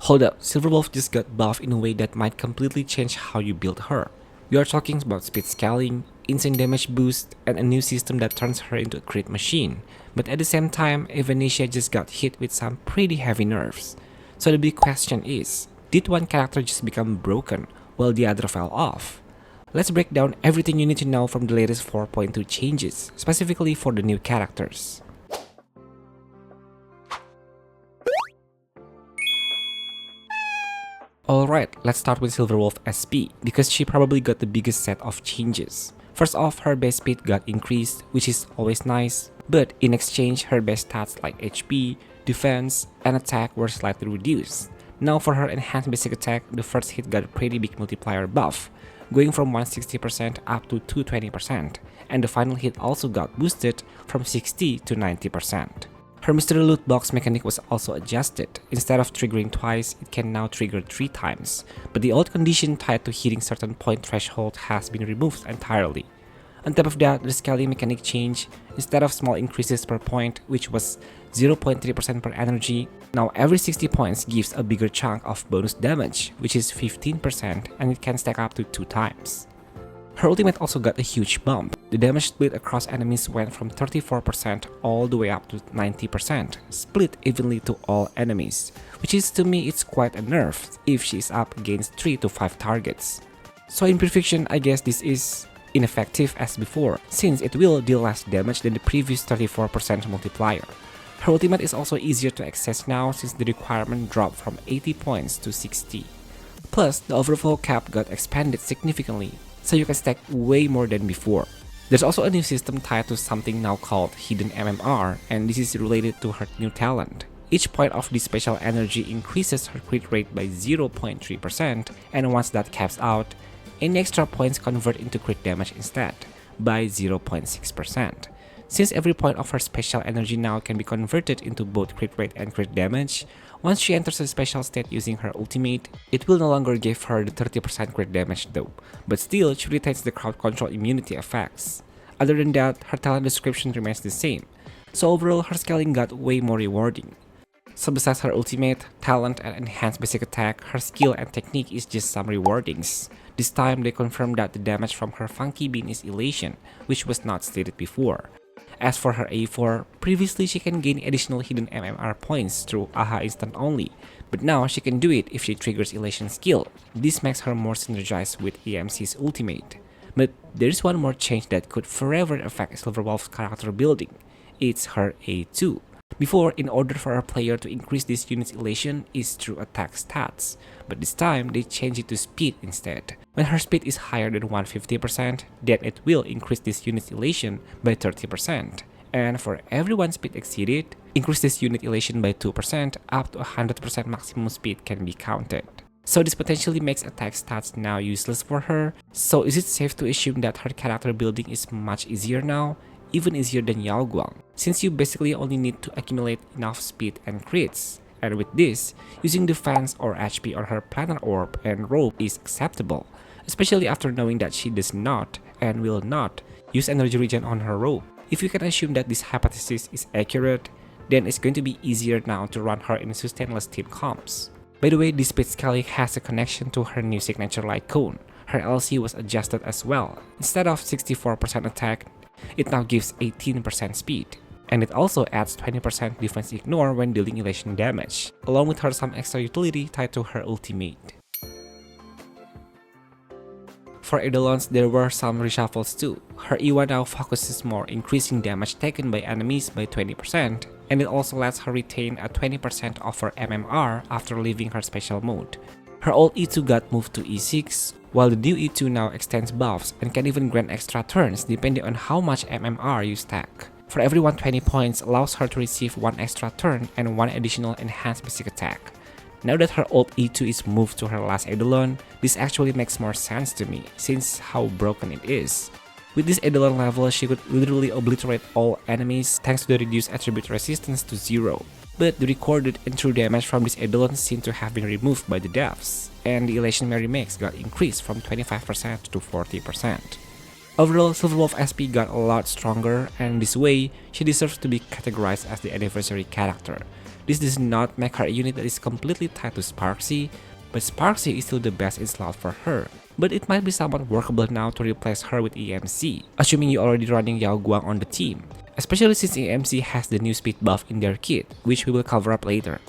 Hold up, Silverwolf just got buffed in a way that might completely change how you build her. We are talking about speed scaling, insane damage boost, and a new system that turns her into a crit machine. But at the same time, EVANESCIA just got hit with some pretty heavy nerfs. So the big question is, did one character just become broken while the other fell off? Let's break down everything you need to know from the latest 4.2 changes, specifically for the new characters. Alright, let's start with Silverwolf SP, because she probably got the biggest set of changes. First off, her base speed got increased, which is always nice, but in exchange, her base stats like HP, defense, and attack were slightly reduced. Now for her enhanced basic attack, the first hit got a pretty big multiplier buff, going from 160% up to 220%, and the final hit also got boosted from 60 to 90%. Her mystery loot box mechanic was also adjusted. Instead of triggering twice, it can now trigger 3 times, but the old condition tied to hitting certain point threshold has been removed entirely. On top of that, the scaling mechanic changed. Instead of small increases per point, which was 0.3% per energy, now every 60 points gives a bigger chunk of bonus damage, which is 15%, and it can stack up to 2 times. Her ultimate also got a huge bump. The damage split across enemies went from 34% all the way up to 90%, split evenly to all enemies, which is to me it's quite a nerf if she is up against 3 to 5 targets. So in prediction, I guess this is ineffective as before, since it will deal less damage than the previous 34% multiplier. Her ultimate is also easier to access now since the requirement dropped from 80 points to 60. Plus, the overflow cap got expanded significantly, so you can stack way more than before. There's also a new system tied to something now called Hidden MMR, and this is related to her new talent. Each point of this special energy increases her crit rate by 0.3%, and once that caps out, any extra points convert into crit damage instead, by 0.6%. Since every point of her special energy now can be converted into both crit rate and crit damage, once she enters a special state using her ultimate, it will no longer give her the 30% crit damage though, but still she retains the crowd control immunity effects. Other than that, her talent description remains the same, so overall her scaling got way more rewarding. So besides her ultimate, talent, and enhanced basic attack, her skill and technique is just some rewardings. This time they confirmed that the damage from her funky bean is elation, which was not stated before. As for her A4, previously she can gain additional hidden MMR points through AHA instant only, but now she can do it if she triggers elation skill. This makes her more synergized with EMC's ultimate. But there is one more change that could forever affect Silverwolf's character building. It's her A2. Before, in order for a player to increase this unit's elation is through attack stats, but this time they change it to speed instead. When her speed is higher than 150%, then it will increase this unit's elation by 30%. And for every one speed exceeded, increase this unit elation by 2%, up to 100% maximum speed can be counted. So this potentially makes attack stats now useless for her. So is it safe to assume that her character building is much easier now? Even easier than Yao Guang, since you basically only need to accumulate enough speed and crits. And with this, using defense or HP on her planar orb and rope is acceptable, especially after knowing that she does not and will not use energy regen on her rope. If you can assume that this hypothesis is accurate, then it's going to be easier now to run her in sustainless team comps. By the way, this speed scaling has a connection to her new signature light cone. Her LC was adjusted as well. Instead of 64% attack, it now gives 18% speed, and it also adds 20% defense ignore when dealing elation damage, along with her some extra utility tied to her ultimate. For Eidolons, there were some reshuffles too. Her E1 now focuses more increasing damage taken by enemies by 20%, and it also lets her retain a 20% of her MMR after leaving her special mode. Her old E2 got moved to E6, while the new E2 now extends buffs and can even grant extra turns depending on how much MMR you stack. For every 120 points allows her to receive 1 extra turn and 1 additional enhanced basic attack. Now that her old E2 is moved to her last Eidolon, this actually makes more sense to me since how broken it is. With this Eidolon level, she could literally obliterate all enemies thanks to the reduced attribute resistance to 0. But the recorded and true damage from this Eidolon seem to have been removed by the devs, and the elation Mary makes got increased from 25% to 40%. Overall, Silverwolf SP got a lot stronger, and this way, she deserves to be categorized as the anniversary character. This does not make her a unit that is completely tied to Sparksy, but Sparksy is still the best in slot for her. But it might be somewhat workable now to replace her with EMC, assuming you're already running Yao Guang on the team, especially since EMC has the new speed buff in their kit, which we will cover up later.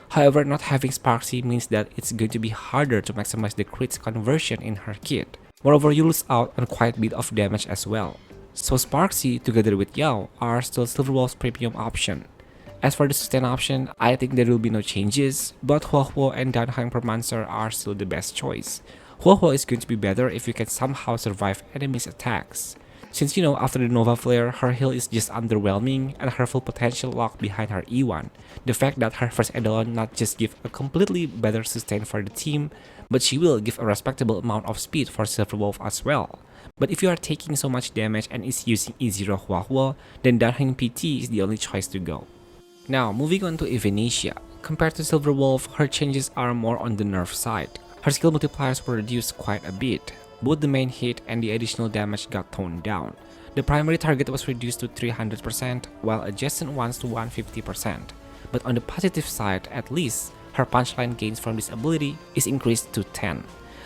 However, not having Sparksy means that it's going to be harder to maximize the crits conversion in her kit. Moreover, you lose out on quite a bit of damage as well. So Sparksy together with Yao are still Silverwolf's premium option. As for the sustain option, I think there will be no changes, but Huohuo and Danhang Permancer are still the best choice. Huohuo is going to be better if you can somehow survive enemies' attacks. Since after the Nova Flare, her heal is just underwhelming and her full potential locked behind her E1. The fact that her first Eidolon not just give a completely better sustain for the team, but she will give a respectable amount of speed for Silverwolf as well. But if you are taking so much damage and is using E0 Huohuo, then Danhang PT is the only choice to go. Now, moving on to EVANESCIA. Compared to Silverwolf, her changes are more on the nerf side. Her skill multipliers were reduced quite a bit. Both the main hit and the additional damage got toned down. The primary target was reduced to 300%, while adjacent ones to 150%. But on the positive side, at least, her punchline gains from this ability is increased to 10.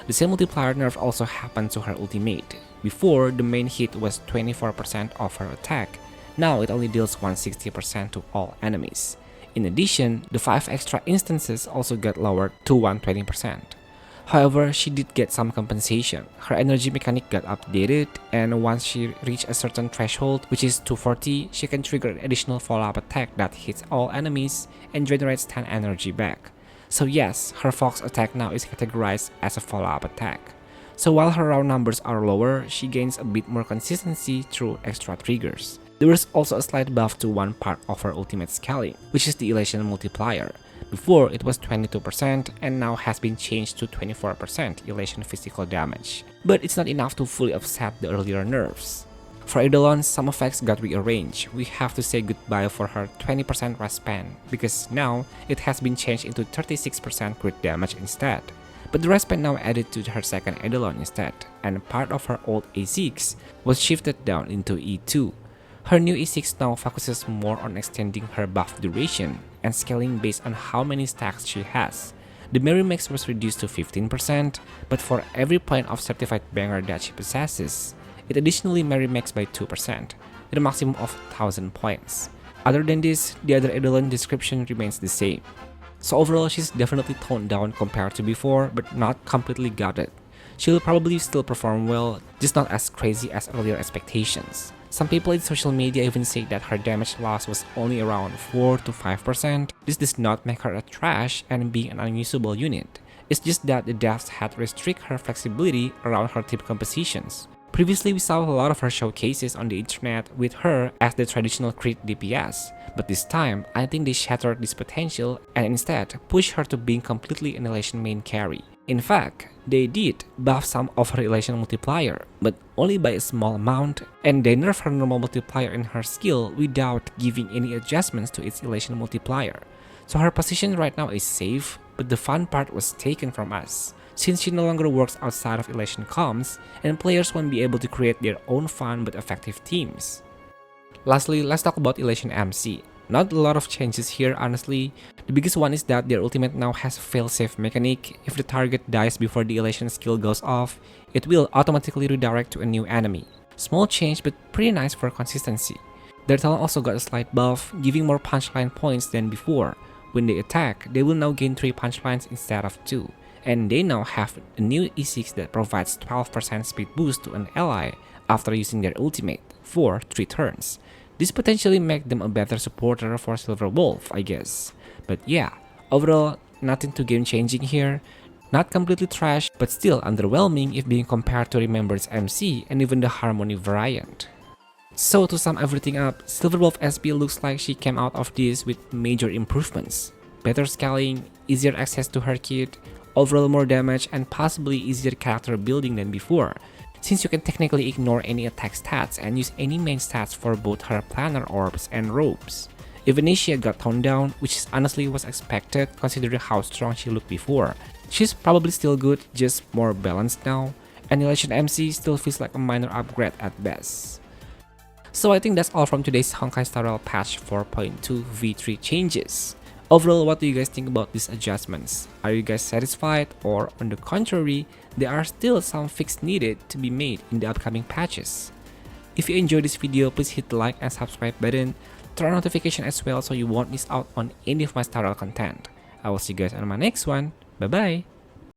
The same multiplier nerf also happened to her ultimate. Before, the main hit was 24% of her attack. Now it only deals 160% to all enemies. In addition, the 5 extra instances also got lowered to 120%. However, she did get some compensation. Her energy mechanic got updated, and once she reached a certain threshold, which is 240, she can trigger an additional follow-up attack that hits all enemies and generates 10 energy back. So yes, her Fox attack now is categorized as a follow-up attack. So while her round numbers are lower, she gains a bit more consistency through extra triggers. There is also a slight buff to one part of her ultimate scaling, which is the elation multiplier. Before, it was 22% and now has been changed to 24% elation physical damage. But it's not enough to fully offset the earlier nerfs. For Eidolon, some effects got rearranged. We have to say goodbye for her 20% rest span, because now it has been changed into 36% crit damage instead. But the rest span now added to her second Eidolon instead, and part of her old A6 was shifted down into E2. Her new E6 now focuses more on extending her buff duration and scaling based on how many stacks she has. The Merry Mix was reduced to 15%, but for every point of certified banger that she possesses, it additionally Merry Mix by 2%, with a maximum of 1000 points. Other than this, the other Eidolon description remains the same. So overall, she's definitely toned down compared to before, but not completely gutted. She'll probably still perform well, just not as crazy as earlier expectations. Some people in social media even say that her damage loss was only around 4 to 5%. This does not make her a trash and being an unusable unit. It's just that the devs had restrict her flexibility around her team compositions. Previously, we saw a lot of her showcases on the internet with her as the traditional crit DPS, but this time, I think they shattered this potential and instead pushed her to being completely an elation main carry. In fact, they did buff some of her elation multiplier, but only by a small amount, and they nerfed her normal multiplier in her skill without giving any adjustments to its elation multiplier. So her position right now is safe, but the fun part was taken from us, since she no longer works outside of elation comms, and players won't be able to create their own fun but effective teams. Lastly, let's talk about elation MC. Not a lot of changes here, honestly. The biggest one is that their ultimate now has a failsafe mechanic. If the target dies before the elation skill goes off, it will automatically redirect to a new enemy. Small change, but pretty nice for consistency. Their talent also got a slight buff, giving more punchline points than before. When they attack, they will now gain 3 punchlines instead of 2. And they now have a new E6 that provides 12% speed boost to an ally after using their ultimate for 3 turns. This potentially makes them a better supporter for Silverwolf, I guess. But yeah, overall, nothing too game changing here. Not completely trash, but still underwhelming if being compared to Remembrance MC and even the Harmony variant. So to sum everything up, Silverwolf SP looks like she came out of this with major improvements. Better scaling, easier access to her kit, overall more damage, and possibly easier character building than before, since you can technically ignore any attack stats and use any main stats for both her planar orbs and robes. EVANESCIA got toned down, which honestly was expected considering how strong she looked before. She's probably still good, just more balanced now, and Elation MC still feels like a minor upgrade at best. So I think that's all from today's Honkai Star Rail patch 4.2 V3 changes. Overall, what do you guys think about these adjustments? Are you guys satisfied, or on the contrary, there are still some fixes needed to be made in the upcoming patches? If you enjoyed this video, please hit the like and subscribe button, turn on notification as well so you won't miss out on any of my tutorial content. I will see you guys on my next one. Bye bye!